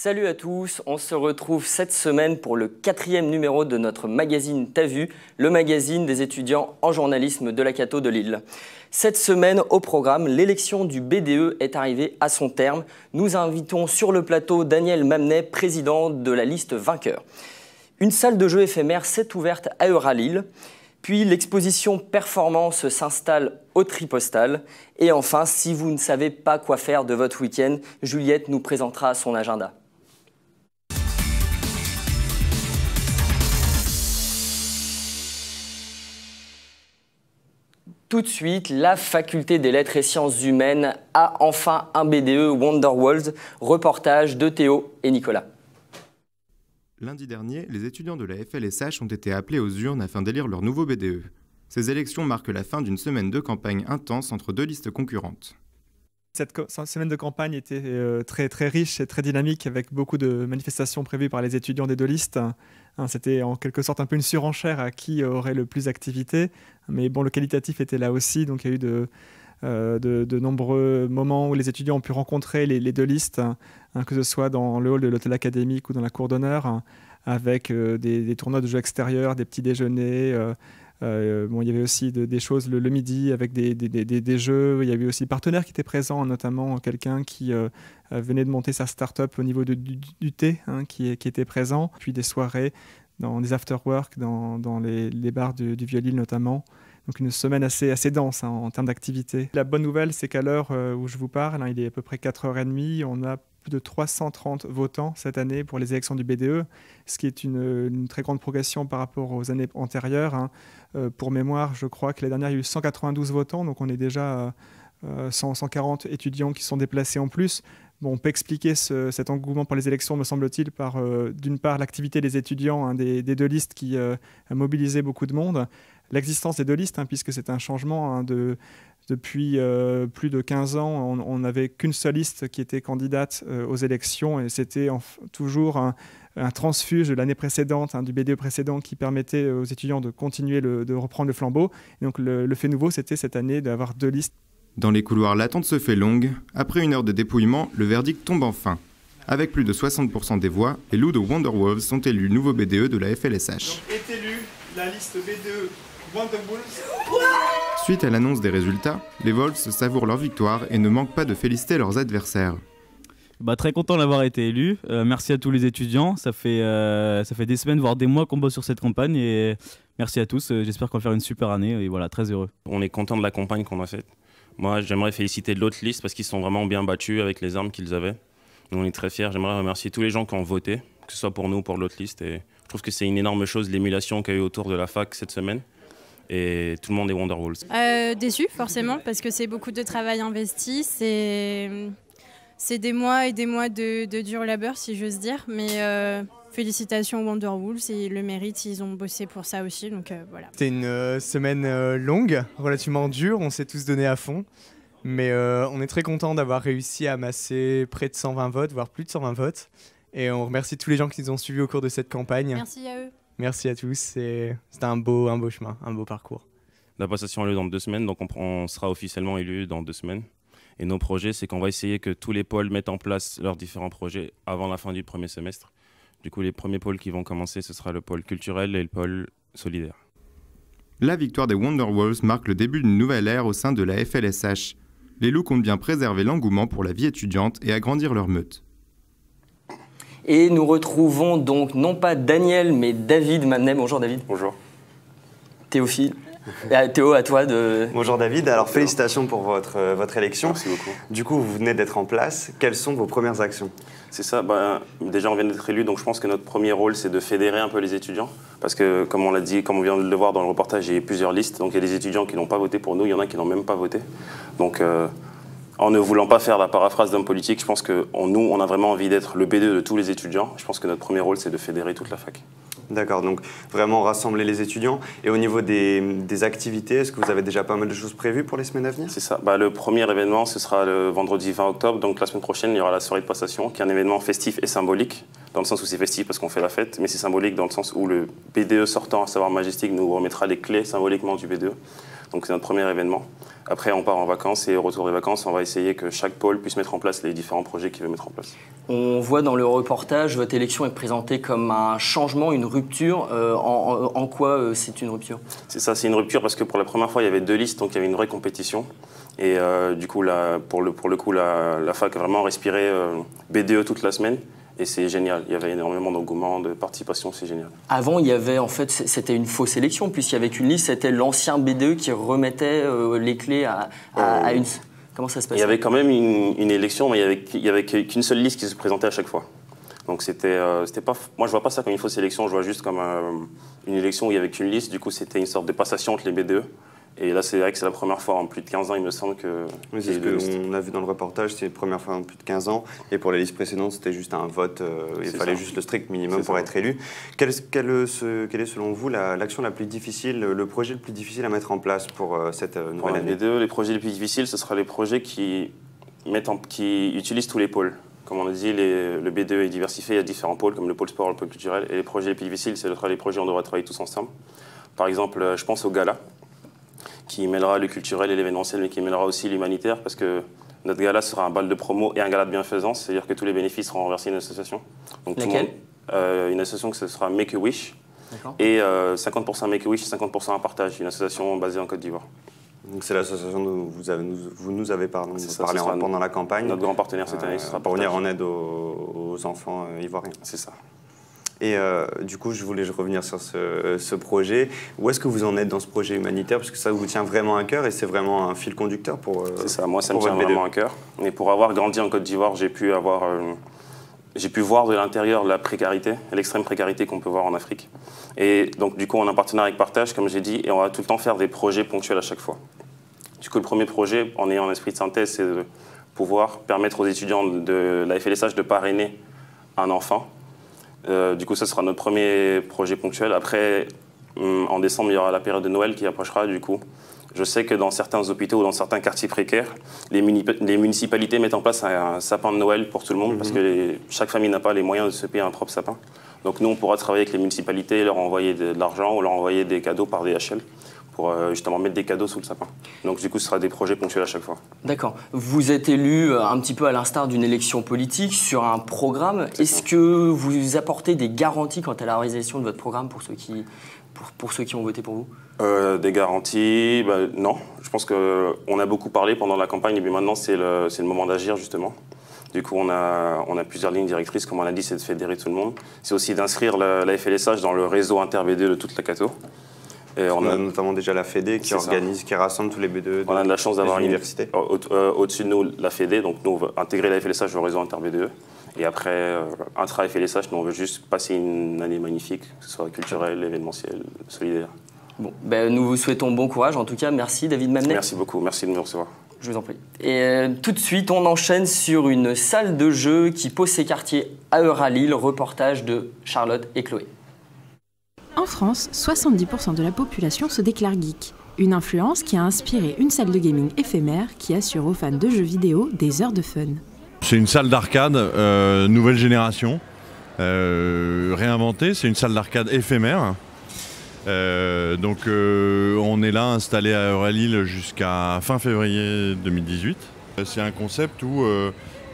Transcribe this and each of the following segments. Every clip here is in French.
Salut à tous, on se retrouve cette semaine pour le 4e numéro de notre magazine T'as vu, le magazine des étudiants en journalisme de la Cato de Lille. Cette semaine, au programme, l'élection du BDE est arrivée à son terme. Nous invitons sur le plateau Daniel Mamnet, président de la liste vainqueur. Une salle de jeu éphémère s'est ouverte à Euralille. Puis l'exposition Performance s'installe au Tripostal. Et enfin, si vous ne savez pas quoi faire de votre week-end, Juliette nous présentera son agenda. Tout de suite, la faculté des lettres et sciences humaines a enfin un BDE Wonderworld, reportage de Théo et Nicolas. Lundi dernier, les étudiants de la FLSH ont été appelés aux urnes afin d'élire leur nouveau BDE. Ces élections marquent la fin d'une semaine de campagne intense entre deux listes concurrentes. Cette semaine de campagne était très riche et très dynamique, avec beaucoup de manifestations prévues par les étudiants des deux listes. C'était en quelque sorte un peu une surenchère à qui aurait le plus d'activité. Mais bon, le qualitatif était là aussi, donc il y a eu de nombreux moments où les étudiants ont pu rencontrer les deux listes, que ce soit dans le hall de l'hôtel académique ou dans la cour d'honneur, avec des tournois de jeux extérieurs, des petits déjeuners. Il y avait aussi des choses le midi avec des jeux. Il y avait aussi des partenaires qui étaient présents, notamment quelqu'un qui venait de monter sa start-up au niveau du thé, qui était présent. Puis des soirées, dans des after-work, dans les bars du Vieux-Lille notamment. Donc une semaine assez dense en termes d'activité. La bonne nouvelle, c'est qu'à l'heure où je vous parle, il est à peu près 4h30, on a plus de 330 votants cette année pour les élections du BDE, ce qui est une très grande progression par rapport aux années antérieures. Pour mémoire, je crois que l'année dernière, il y a eu 192 votants, donc on est déjà à 140 étudiants qui sont déplacés en plus. Bon, on peut expliquer cet engouement pour les élections, me semble-t-il, par d'une part l'activité des étudiants des deux listes qui a mobilisé beaucoup de monde, l'existence des deux listes, puisque c'est un changement depuis plus de 15 ans, on n'avait qu'une seule liste qui était candidate aux élections, et c'était toujours un transfuge de l'année précédente, du BDE précédent, qui permettait aux étudiants de continuer de reprendre le flambeau. Et donc le fait nouveau, c'était cette année d'avoir deux listes. Dans les couloirs, l'attente se fait longue. Après une heure de dépouillement, le verdict tombe enfin. Avec plus de 60% des voix, les loups de Wonderwolves sont élus nouveau BDE de la FLSH. Donc est élue la liste BDE Wonderwolves. Suite à l'annonce des résultats, les Wolves savourent leur victoire et ne manquent pas de féliciter leurs adversaires. Très content d'avoir été élu. Merci à tous les étudiants. Ça fait des semaines, voire des mois qu'on bosse sur cette campagne. Et merci à tous. J'espère qu'on va faire une super année. Et voilà, très heureux. On est content de la campagne qu'on a faite. Moi, j'aimerais féliciter l'autre liste parce qu'ils sont vraiment bien battus avec les armes qu'ils avaient. Nous, on est très fiers. J'aimerais remercier tous les gens qui ont voté, que ce soit pour nous ou pour l'autre liste. Et je trouve que c'est une énorme chose, l'émulation qu'il y a eu autour de la fac cette semaine. Et tout le monde est Wonderwolves. Déçu, forcément, parce que c'est beaucoup de travail investi. C'est des mois et des mois de dur labeur, si j'ose dire. Mais félicitations aux Wonderwolves, et le mérite, ils ont bossé pour ça aussi. Donc voilà. C'était une semaine longue, relativement dure, on s'est tous donné à fond. Mais on est très content d'avoir réussi à amasser près de 120 votes, voire plus de 120 votes. Et on remercie tous les gens qui nous ont suivis au cours de cette campagne. Merci à eux. Merci à tous, c'était un beau chemin, un beau parcours. La passation a lieu dans 2 semaines, donc on sera officiellement élu dans 2 semaines. Et nos projets, c'est qu'on va essayer que tous les pôles mettent en place leurs différents projets avant la fin du premier semestre. Du coup, les premiers pôles qui vont commencer, ce sera le pôle culturel et le pôle solidaire. La victoire des Wonderwolves marque le début d'une nouvelle ère au sein de la FLSH. Les loups comptent bien préserver l'engouement pour la vie étudiante et agrandir leur meute. Et nous retrouvons donc non pas Daniel, mais David Mamnet. Bonjour David. Bonjour. Théophile. Théo, à toi de... Bonjour David, alors félicitations pour votre élection. Merci beaucoup. Du coup, vous venez d'être en place. Quelles sont vos premières actions? C'est ça, déjà on vient d'être élu, donc je pense que notre premier rôle c'est de fédérer un peu les étudiants. Parce que comme on l'a dit, comme on vient de le voir dans le reportage, il y a plusieurs listes. Donc il y a des étudiants qui n'ont pas voté pour nous, il y en a qui n'ont même pas voté. Donc en ne voulant pas faire la paraphrase d'homme politique, je pense que nous, on a vraiment envie d'être le BDE de tous les étudiants. Je pense que notre premier rôle c'est de fédérer toute la fac. D'accord, donc vraiment rassembler les étudiants. Et au niveau des activités, est-ce que vous avez déjà pas mal de choses prévues pour les semaines à venir? C'est ça. Le premier événement, ce sera le vendredi 20 octobre. Donc la semaine prochaine, il y aura la soirée de passation, qui est un événement festif et symbolique. Dans le sens où c'est festif parce qu'on fait la fête, mais c'est symbolique dans le sens où le BDE sortant, à savoir Majestic, nous remettra les clés symboliquement du BDE. Donc c'est notre premier événement. Après, on part en vacances et au retour des vacances, on va essayer que chaque pôle puisse mettre en place les différents projets qu'il veut mettre en place. On voit dans le reportage, votre élection est présentée comme un changement, une rupture. En quoi c'est une rupture? C'est ça, c'est une rupture parce que pour la première fois, il y avait 2 listes, donc il y avait une vraie compétition. Et du coup, pour le coup, la fac a vraiment respiré BDE toute la semaine. Et c'est génial, il y avait énormément d'engouement, de participation, c'est génial. Avant, il y avait, en fait, c'était une fausse élection, puisqu'il y avait qu'une liste, c'était l'ancien BDE qui remettait les clés à une... Comment ça se passait? Il y avait quand même une élection, mais il n'y avait qu'une seule liste qui se présentait à chaque fois. Donc c'était pas... Moi, je vois pas ça comme une fausse élection, je vois juste comme une élection où il n'y avait qu'une liste. Du coup, c'était une sorte de passation entre les BDE. Et là, c'est vrai que c'est la première fois en plus de 15 ans, il me semble que... Oui, c'est ce qu'on a vu dans le reportage, c'est la première fois en plus de 15 ans. Et pour les listes précédentes, c'était juste un vote, il fallait juste le strict minimum pour être élu. Quelle est selon vous l'action la plus difficile, le projet le plus difficile à mettre en place pour cette nouvelle année? Les projets les plus difficiles, ce sera les projets qui utilisent tous les pôles. Comme on a dit, le BDE est diversifié, il y a différents pôles, comme le pôle sport, le pôle culturel. Et les projets les plus difficiles, c'est les projets où on devra travailler tous ensemble. Par exemple, je pense au gala, qui mêlera le culturel et l'événementiel, mais qui mêlera aussi l'humanitaire, parce que notre gala sera un bal de promo et un gala de bienfaisance, c'est-à-dire que tous les bénéfices seront reversés à une association. Donc, laquelle? Une association que ce sera Make-A-Wish, et 50% Make-A-Wish, 50% un partage, une association basée en Côte d'Ivoire. Donc c'est l'association dont vous nous avez parlé pendant la campagne. Notre grand partenaire cette année, ce sera pour venir en aide aux enfants ivoiriens. C'est ça. Et du coup, je voulais revenir sur ce projet. Où est-ce que vous en êtes dans ce projet humanitaire? Parce que ça vous tient vraiment à cœur et c'est vraiment un fil conducteur pour... C'est ça, moi ça me tient vraiment à cœur. Mais pour avoir grandi en Côte d'Ivoire, j'ai pu voir de l'intérieur la précarité, l'extrême précarité qu'on peut voir en Afrique. Et donc du coup, on a un partenariat avec Partage, comme j'ai dit, et on va tout le temps faire des projets ponctuels à chaque fois. Du coup, le premier projet, en ayant un esprit de synthèse, c'est de pouvoir permettre aux étudiants de la FLSH de parrainer un enfant. Du coup, ce sera notre premier projet ponctuel. Après, en décembre, il y aura la période de Noël qui approchera. Du coup, je sais que dans certains hôpitaux ou dans certains quartiers précaires, les municipalités mettent en place un sapin de Noël pour tout le monde, parce que chaque famille n'a pas les moyens de se payer un propre sapin. Donc nous, on pourra travailler avec les municipalités, leur envoyer de l'argent ou leur envoyer des cadeaux par DHL pour justement mettre des cadeaux sous le sapin. Donc du coup, ce sera des projets ponctuels à chaque fois. D'accord. Vous êtes élu un petit peu à l'instar d'une élection politique sur un programme. Est-ce que vous apportez des garanties quant à la réalisation de votre programme pour ceux qui ont voté pour vous? Des garanties, non. Je pense qu'on a beaucoup parlé pendant la campagne et puis maintenant, c'est le moment d'agir justement. Du coup, on a plusieurs lignes directrices, comme on l'a dit, c'est de fédérer tout le monde. C'est aussi d'inscrire la FLSH dans le réseau inter-BDE de toute la Cato. Et on a notamment déjà la Fédé qui organise, qui rassemble tous les BDE. On a de la chance d'avoir une université. Au-dessus de nous, la Fédé, donc nous, on veut intégrer la FLSH au réseau inter-BDE. Et après, intra-FLSH, nous, on veut juste passer une année magnifique, que ce soit culturelle, événementielle, solidaire. Bon, nous vous souhaitons bon courage. En tout cas, merci David Mamnet. Merci beaucoup, merci de nous recevoir. Je vous en prie. Et tout de suite, on enchaîne sur une salle de jeu qui pose ses quartiers à Euralille. Reportage de Charlotte et Chloé. En France, 70% de la population se déclare geek. Une influence qui a inspiré une salle de gaming éphémère qui assure aux fans de jeux vidéo des heures de fun. C'est une salle d'arcade nouvelle génération, réinventée. C'est une salle d'arcade éphémère. Donc on est là installé à Euralille jusqu'à fin février 2018. C'est un concept où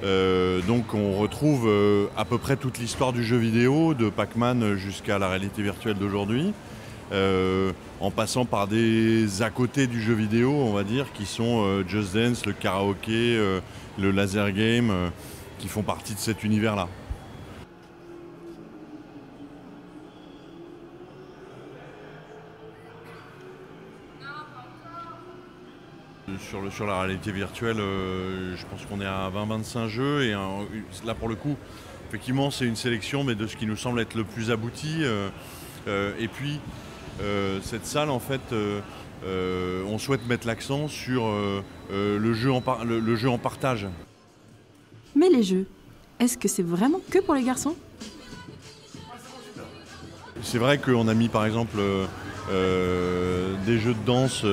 donc on retrouve à peu près toute l'histoire du jeu vidéo, de Pac-Man jusqu'à la réalité virtuelle d'aujourd'hui, en passant par des à côté du jeu vidéo, on va dire, qui sont Just Dance, le karaoké, le laser game, qui font partie de cet univers-là. Sur la réalité virtuelle, je pense qu'on est à 20-25 jeux et là pour le coup, effectivement c'est une sélection mais de ce qui nous semble être le plus abouti. Et puis cette salle en fait, on souhaite mettre l'accent sur le jeu en partage. Mais les jeux, est-ce que c'est vraiment que pour les garçons? C'est vrai qu'on a mis par exemple des jeux de danse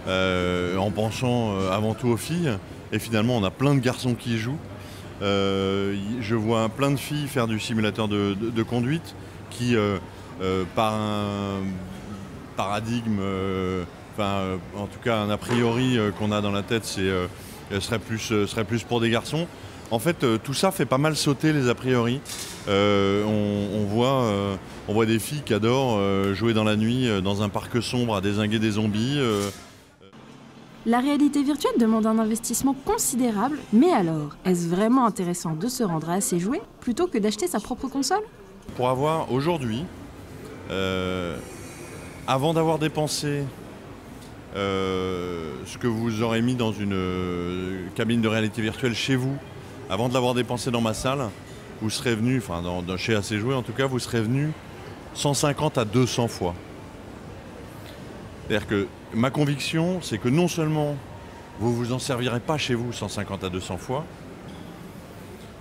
en pensant avant tout aux filles, et finalement on a plein de garçons qui y jouent. Je vois plein de filles faire du simulateur de conduite qui, par un paradigme, en tout cas un a priori qu'on a dans la tête, serait plus pour des garçons. En fait, tout ça fait pas mal sauter les a priori. On voit des filles qui adorent jouer dans la nuit dans un parc sombre à dézinguer des zombies. La réalité virtuelle demande un investissement considérable, mais alors, est-ce vraiment intéressant de se rendre à ces jouets plutôt que d'acheter sa propre console? Pour avoir aujourd'hui, avant d'avoir dépensé ce que vous aurez mis dans une cabine de réalité virtuelle chez vous, avant de l'avoir dépensé dans ma salle, vous serez venu, chez AC Jouets en tout cas, vous serez venu 150 à 200 fois. C'est-à-dire que ma conviction, c'est que non seulement vous vous en servirez pas chez vous 150 à 200 fois,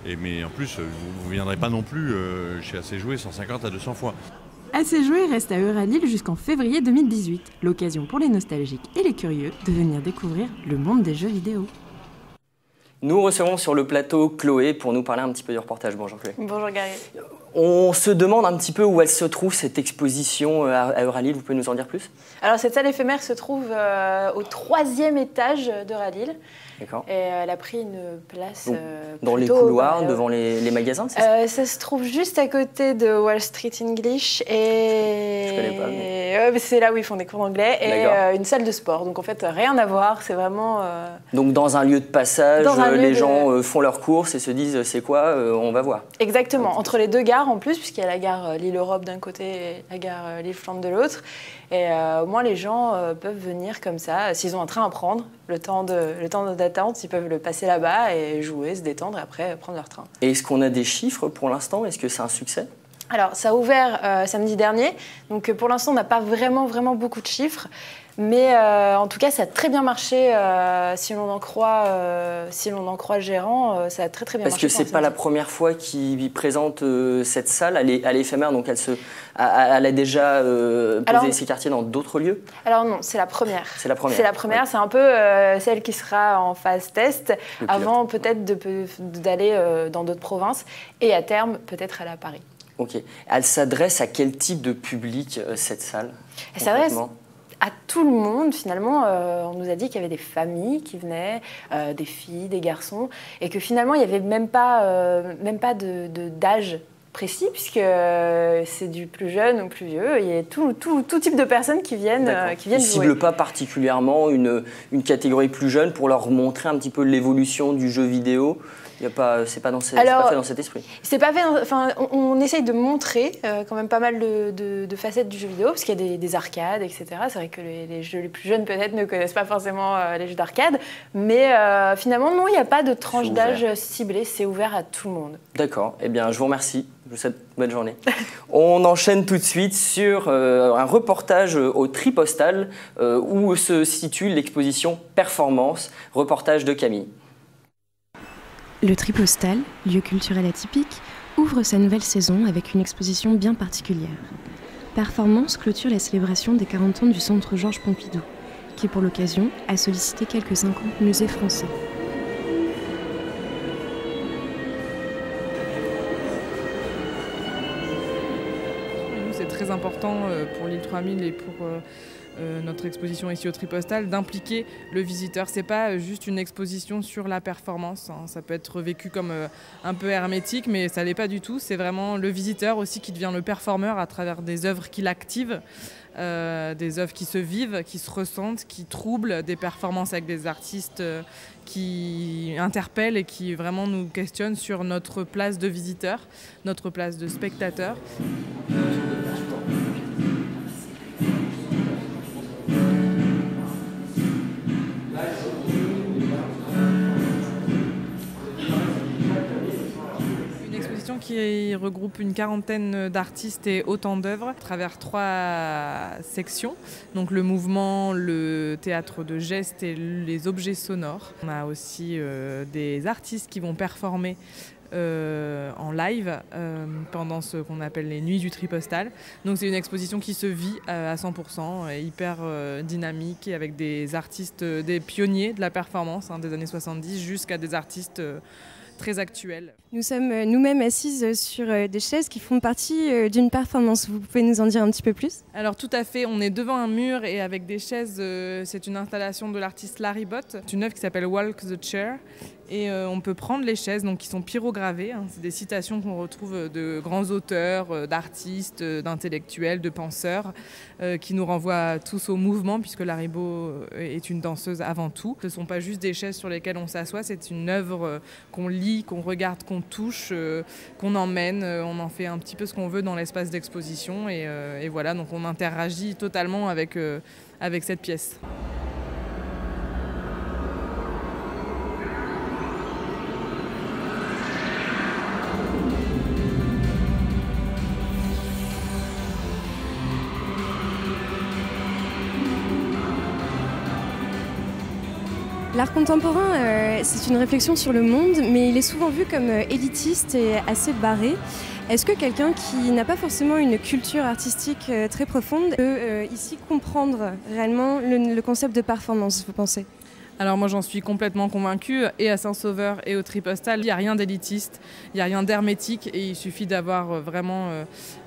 mais en plus, vous ne viendrez pas non plus chez AC Jouets 150 à 200 fois. AC Jouets reste à Euralil jusqu'en février 2018, l'occasion pour les nostalgiques et les curieux de venir découvrir le monde des jeux vidéo. Nous recevons sur le plateau Chloé pour nous parler un petit peu du reportage. Bonjour Chloé. Bonjour Gary. On se demande un petit peu où elle se trouve cette exposition à Euralil, vous pouvez nous en dire plus? Alors cette salle éphémère se trouve au 3e étage d'Euralil. D'accord. Et elle a pris une place dans les couloirs, devant les magasins, c'est ça? Ça se trouve juste à côté de Wall Street English et je connais pas, mais... c'est là où ils font des cours d'anglais et une salle de sport. Donc en fait rien à voir, c'est vraiment. Donc dans un lieu de passage, les gens font leurs courses et se disent c'est quoi, on va voir. Exactement, entre les deux gares en plus, puisqu'il y a la gare Lille-Europe d'un côté et la gare Lille-Flandre de l'autre. Et au moins les gens peuvent venir comme ça, s'ils ont un train à prendre, le temps d'attente, ils peuvent le passer là-bas et jouer, se détendre et après prendre leur train. Et est-ce qu'on a des chiffres pour l'instant? Est-ce que c'est un succès? Alors ça a ouvert samedi dernier, donc pour l'instant on n'a pas vraiment beaucoup de chiffres. Mais en tout cas, ça a très bien marché. Si l'on en croit le gérant, ça a très bien marché. Parce que c'est pas la première fois qu'il présente cette salle à l'éphémère, donc elle a déjà posé ses quartiers dans d'autres lieux. Alors non, c'est la première. C'est la première. C'est la première. Oui. C'est un peu celle qui sera en phase test, avant peut-être d'aller dans d'autres provinces et à terme peut-être aller à Paris. Ok. Elle s'adresse à quel type de public cette salle? Elle s'adresse à tout le monde, finalement. On nous a dit qu'il y avait des familles qui venaient, des filles, des garçons, et que finalement, il n'y avait même pas d'âge précis, puisque c'est du plus jeune au plus vieux. Il y a tout type de personnes qui viennent jouer. Ils ne ciblent pas particulièrement une catégorie plus jeune pour leur montrer un petit peu l'évolution du jeu vidéo? C'est pas fait dans cet esprit. C'est pas fait. Enfin, on essaye de montrer quand même pas mal de facettes du jeu vidéo, parce qu'il y a des arcades, etc. C'est vrai que les jeux les plus jeunes peut-être ne connaissent pas forcément les jeux d'arcade, mais finalement non, il n'y a pas de tranche d'âge ciblée. C'est ouvert à tout le monde. D'accord. Eh bien, je vous remercie. Je vous souhaite une bonne journée. On enchaîne tout de suite sur un reportage au Tripostal où se situe l'exposition Performance, reportage de Camille. Le Tripostal, lieu culturel atypique, ouvre sa nouvelle saison avec une exposition bien particulière. Performance clôture la célébration des 40 ans du Centre Georges Pompidou, qui pour l'occasion a sollicité quelques 50 musées français. C'est très important pour l'île 3000 et pour notre exposition ici au Tripostal d'impliquer le visiteur. C'est pas juste une exposition sur la performance, hein. Ça peut être vécu comme un peu hermétique, mais ça l'est pas du tout. C'est vraiment le visiteur aussi qui devient le performeur à travers des œuvres qu'il active, des œuvres qui se vivent, qui se ressentent, qui troublent, des performances avec des artistes qui interpellent et qui vraiment nous questionnent sur notre place de visiteur, notre place de spectateur. Qui regroupe une quarantaine d'artistes et autant d'œuvres à travers 3 sections. Donc le mouvement, le théâtre de gestes et les objets sonores. On a aussi des artistes qui vont performer en live pendant ce qu'on appelle les nuits du Tripostal. Donc c'est une exposition qui se vit à 100%, hyper dynamique, et avec des artistes, des pionniers de la performance des années 70 jusqu'à des artistes très actuels. Nous sommes nous-mêmes assises sur des chaises qui font partie d'une performance. Vous pouvez nous en dire un petit peu plus ? Alors tout à fait, on est devant un mur et avec des chaises, c'est une installation de l'artiste Larry Bott. C'est une œuvre qui s'appelle Walk the Chair. Et on peut prendre les chaises qui sont pyrogravées. C'est des citations qu'on retrouve de grands auteurs, d'artistes, d'intellectuels, de penseurs, qui nous renvoient tous au mouvement, puisque Larry Bott est une danseuse avant tout. Ce ne sont pas juste des chaises sur lesquelles on s'assoit, c'est une œuvre qu'on lit, qu'on regarde, qu'on touche, qu'on emmène. On en fait un petit peu ce qu'on veut dans l'espace d'exposition. Et voilà, donc on interagit totalement avec cette pièce. L'art contemporain, c'est une réflexion sur le monde, mais il est souvent vu comme élitiste et assez barré. Est-ce que quelqu'un qui n'a pas forcément une culture artistique très profonde peut ici comprendre réellement le concept de performance, vous pensez ? Alors moi j'en suis complètement convaincue, et à Saint-Sauveur et au Tripostal, il n'y a rien d'élitiste, il n'y a rien d'hermétique, et il suffit d'avoir vraiment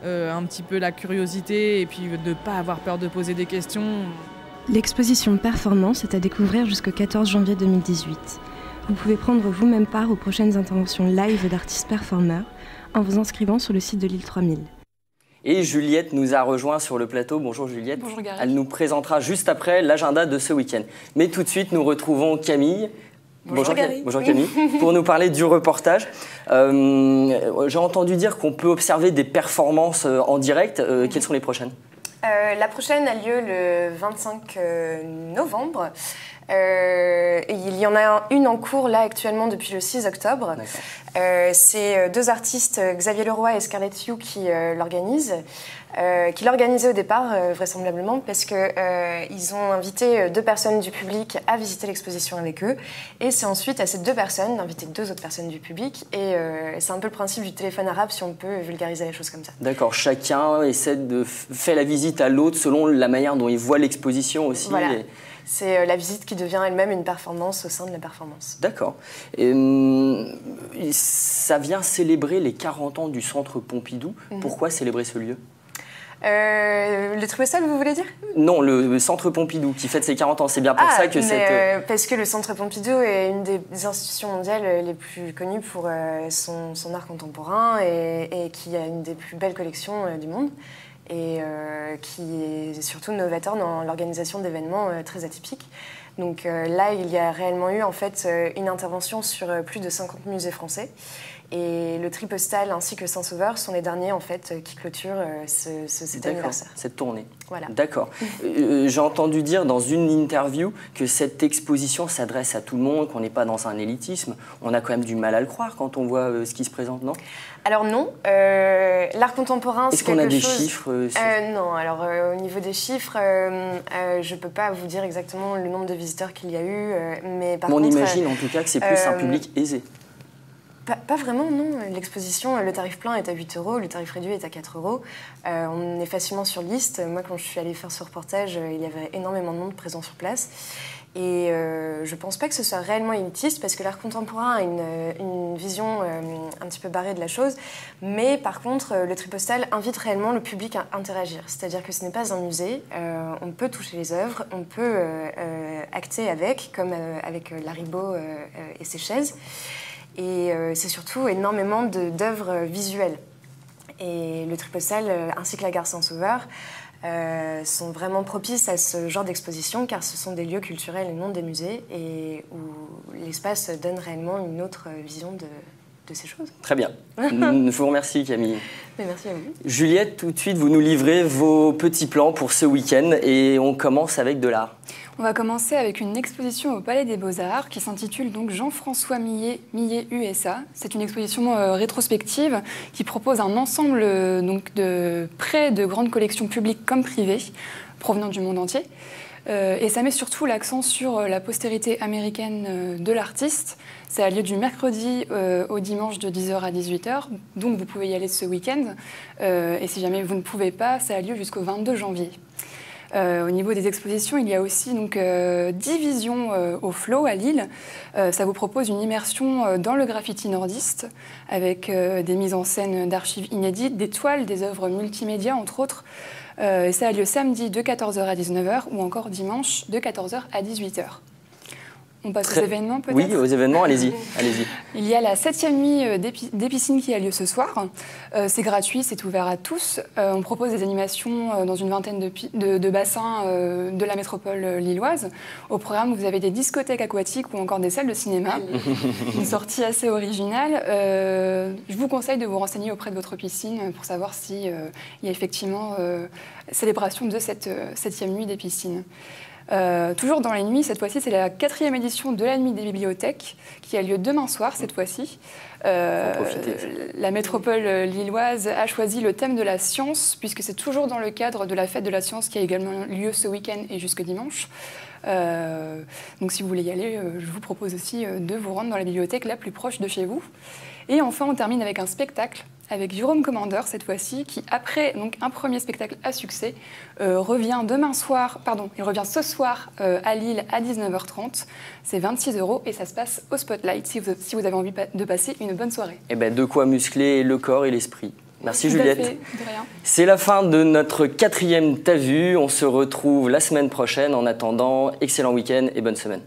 un petit peu la curiosité et puis de ne pas avoir peur de poser des questions. L'exposition Performance est à découvrir jusqu'au 14 janvier 2018. Vous pouvez prendre vous-même part aux prochaines interventions live d'artistes performeurs en vous inscrivant sur le site de l'île 3000. Et Juliette nous a rejoint sur le plateau. Bonjour Juliette. Bonjour Gary. Elle nous présentera juste après l'agenda de ce week-end. Mais tout de suite, nous retrouvons Camille. Bonjour Gary. Bonjour Camille. Pour nous parler du reportage. J'ai entendu dire qu'on peut observer des performances en direct. Quelles sont les prochaines ? La prochaine a lieu le 25 novembre. Il y en a une en cours là actuellement depuis le 6 octobre. C'est deux artistes, Xavier Leroy et Scarlett Yu, qui l'organisent. Qui l'organisaient au départ, vraisemblablement, parce qu'ils ont invité deux personnes du public à visiter l'exposition avec eux. Et c'est ensuite à ces deux personnes d'inviter deux autres personnes du public. Et c'est un peu le principe du téléphone arabe, si on peut vulgariser les choses comme ça. D'accord, chacun essaie de faire la visite à l'autre selon la manière dont il voit l'exposition aussi. Voilà. C'est la visite qui devient elle-même une performance au sein de la performance. D'accord. Ça vient célébrer les 40 ans du Centre Pompidou. Pourquoi célébrer ce lieu ? Le Tripostal, vous voulez dire ? Non, le Centre Pompidou qui fête ses 40 ans. C'est bien pour ça que parce que le Centre Pompidou est une des institutions mondiales les plus connues pour son art contemporain et qui a une des plus belles collections du monde. Et qui est surtout novateur dans l'organisation d'événements très atypiques. Donc là, il y a réellement eu en fait une intervention sur plus de 50 musées français. Et le Tripostal ainsi que Saint-Sauveur sont les derniers en fait qui clôturent cet anniversaire. Cette tournée. Voilà. D'accord. J'ai entendu dire dans une interview que cette exposition s'adresse à tout le monde, qu'on n'est pas dans un élitisme. On a quand même du mal à le croire quand on voit ce qui se présente, non ? Alors non. L'art contemporain, c'est quelque chose... Est-ce qu'on a des chiffres Non. Alors au niveau des chiffres, je ne peux pas vous dire exactement le nombre de visiteurs qu'il y a eu, mais par contre... On imagine en tout cas que c'est plus un public aisé. Pas vraiment, non. L'exposition, le tarif plein est à 8 €, le tarif réduit est à 4 €. On est facilement sur liste. Moi, quand je suis allée faire ce reportage, il y avait énormément de monde présent sur place. Et je ne pense pas que ce soit réellement élitiste, parce que l'art contemporain a une vision un petit peu barrée de la chose. Mais par contre, le Tripostal invite réellement le public à interagir. C'est-à-dire que ce n'est pas un musée. On peut toucher les œuvres, on peut acter avec, comme avec Larry Bott et ses chaises. Et c'est surtout énormément d'œuvres visuelles. Et le Tripostal, ainsi que la gare Saint-Sauveur, sont vraiment propices à ce genre d'exposition, car ce sont des lieux culturels et non des musées, et où l'espace donne réellement une autre vision de ces choses. Très bien. Je vous remercie Camille. Mais merci à vous. Juliette, tout de suite, vous nous livrez vos petits plans pour ce week-end et on commence avec de l'art. On va commencer avec une exposition au Palais des Beaux-Arts qui s'intitule donc Jean-François Millet USA. C'est une exposition rétrospective qui propose un ensemble donc de prêts de grandes collections publiques comme privées provenant du monde entier. Et ça met surtout l'accent sur la postérité américaine de l'artiste. Ça a lieu du mercredi au dimanche de 10h à 18h, donc vous pouvez y aller ce week-end. Et si jamais vous ne pouvez pas, ça a lieu jusqu'au 22 janvier. Au niveau des expositions, il y a aussi donc, 10 visions au Flow à Lille. Ça vous propose une immersion dans le graffiti nordiste avec des mises en scène d'archives inédites, des toiles, des œuvres multimédia entre autres. Et ça a lieu samedi de 14h à 19h ou encore dimanche de 14h à 18h. On passe aux événements peut-être ? Oui, aux événements, allez-y. Il y a la 7e nuit des piscines qui a lieu ce soir. C'est gratuit, c'est ouvert à tous. On propose des animations dans une vingtaine de bassins de la métropole lilloise. Au programme, vous avez des discothèques aquatiques ou encore des salles de cinéma. Une sortie assez originale. Je vous conseille de vous renseigner auprès de votre piscine pour savoir s'il y a effectivement célébration de cette 7e nuit des piscines. Toujours dans les nuits, cette fois-ci, c'est la 4e édition de la nuit des bibliothèques qui a lieu demain soir, cette fois-ci. La métropole lilloise a choisi le thème de la science, puisque c'est toujours dans le cadre de la fête de la science qui a également lieu ce week-end et jusque dimanche. Donc si vous voulez y aller, je vous propose aussi de vous rendre dans la bibliothèque la plus proche de chez vous. Et enfin, on termine avec un spectacle avec Jérôme Commander cette fois-ci, qui après donc, un premier spectacle à succès, revient ce soir à Lille à 19h30. C'est 26 € et ça se passe au Spotlight si vous avez envie de passer une bonne soirée. Eh ben, de quoi muscler le corps et l'esprit. Merci Juliette. Tout à fait, de rien. C'est la fin de notre 4e T'as vu. On se retrouve la semaine prochaine. En attendant, excellent week-end et bonne semaine.